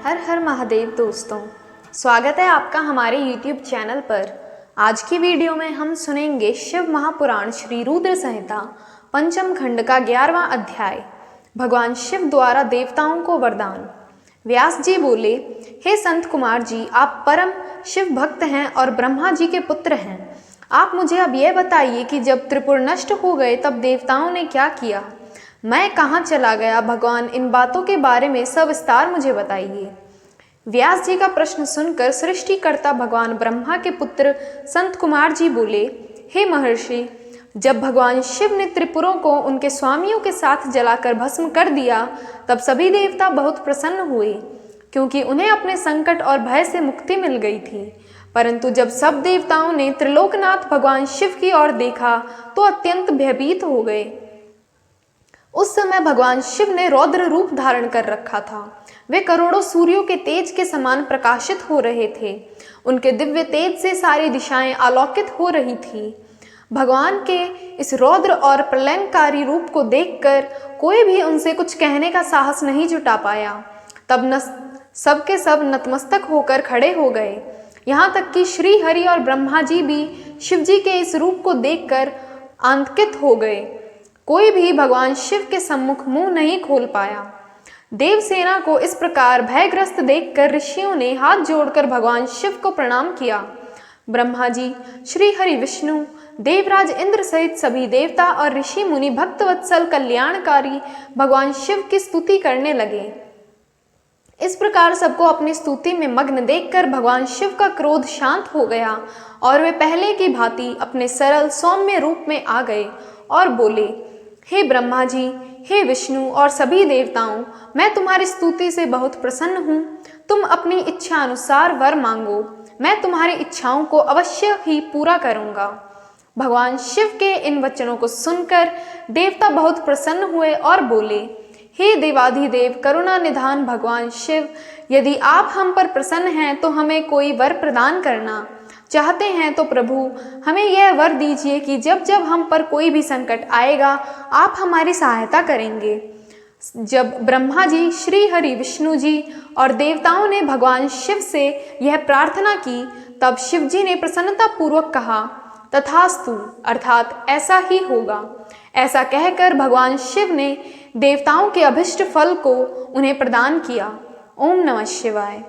हर हर महादेव दोस्तों, स्वागत है आपका हमारे YouTube चैनल पर। आज की वीडियो में हम सुनेंगे शिव महापुराण श्री रुद्र संहिता पंचम खंड का 11वां अध्याय, भगवान शिव द्वारा देवताओं को वरदान। व्यास जी बोले, हे संत कुमार जी, आप परम शिव भक्त हैं और ब्रह्मा जी के पुत्र हैं। आप मुझे अब यह बताइए कि जब त्रिपुर नष्ट हो गए तब देवताओं ने क्या किया, मैं कहाँ चला गया, भगवान इन बातों के बारे में सविस्तार मुझे बताइए। व्यास जी का प्रश्न सुनकर सृष्टिकर्ता भगवान ब्रह्मा के पुत्र संत कुमार जी बोले, हे महर्षि, जब भगवान शिव ने त्रिपुरों को उनके स्वामियों के साथ जलाकर भस्म कर दिया तब सभी देवता बहुत प्रसन्न हुए, क्योंकि उन्हें अपने संकट और भय से मुक्ति मिल गई थी। परंतु जब सब देवताओं ने त्रिलोकनाथ भगवान शिव की ओर देखा तो अत्यंत भयभीत हो गए। उस समय भगवान शिव ने रौद्र रूप धारण कर रखा था। वे करोड़ों सूर्यों के तेज के समान प्रकाशित हो रहे थे। उनके दिव्य तेज से सारी दिशाएं आलोकित हो रही थी। भगवान के इस रौद्र और प्रलयंकारी रूप को देखकर कोई भी उनसे कुछ कहने का साहस नहीं जुटा पाया। तब सब के सब नतमस्तक होकर खड़े हो गए। यहाँ तक कि श्री हरि और ब्रह्मा जी भी शिव जी के इस रूप को देखकर आतंकित हो गए। कोई भी भगवान शिव के सम्मुख मुंह नहीं खोल पाया। देवसेना को इस प्रकार भयग्रस्त देखकर ऋषियों ने हाथ जोड़कर भगवान शिव को प्रणाम किया। ब्रह्मा जी, श्री हरि विष्णु, देवराज इंद्र सहित सभी देवता और ऋषि मुनि भक्तवत्सल कल्याणकारी भगवान शिव की स्तुति करने लगे। इस प्रकार सबको अपनी स्तुति में मग्न देखकर भगवान शिव का क्रोध शांत हो गया और वे पहले की भांति अपने सरल सौम्य रूप में आ गए और बोले, हे ब्रह्मा जी, हे विष्णु और सभी देवताओं, मैं तुम्हारी स्तुति से बहुत प्रसन्न हूँ। तुम अपनी इच्छा अनुसार वर मांगो, मैं तुम्हारी इच्छाओं को अवश्य ही पूरा करूँगा। भगवान शिव के इन वचनों को सुनकर देवता बहुत प्रसन्न हुए और बोले, हे देवाधिदेव करुणा निधान भगवान शिव, यदि आप हम पर प्रसन्न हैं तो हमें कोई वर प्रदान करना। चाहते हैं तो प्रभु हमें यह वर दीजिए कि जब जब हम पर कोई भी संकट आएगा आप हमारी सहायता करेंगे। जब ब्रह्मा जी, श्री हरि विष्णु जी और देवताओं ने भगवान शिव से यह प्रार्थना की तब शिव जी ने प्रसन्नता पूर्वक कहा, तथास्तु, अर्थात ऐसा ही होगा। ऐसा कहकर भगवान शिव ने देवताओं के अभिष्ट फल को उन्हें प्रदान किया। ओम नमः शिवाय।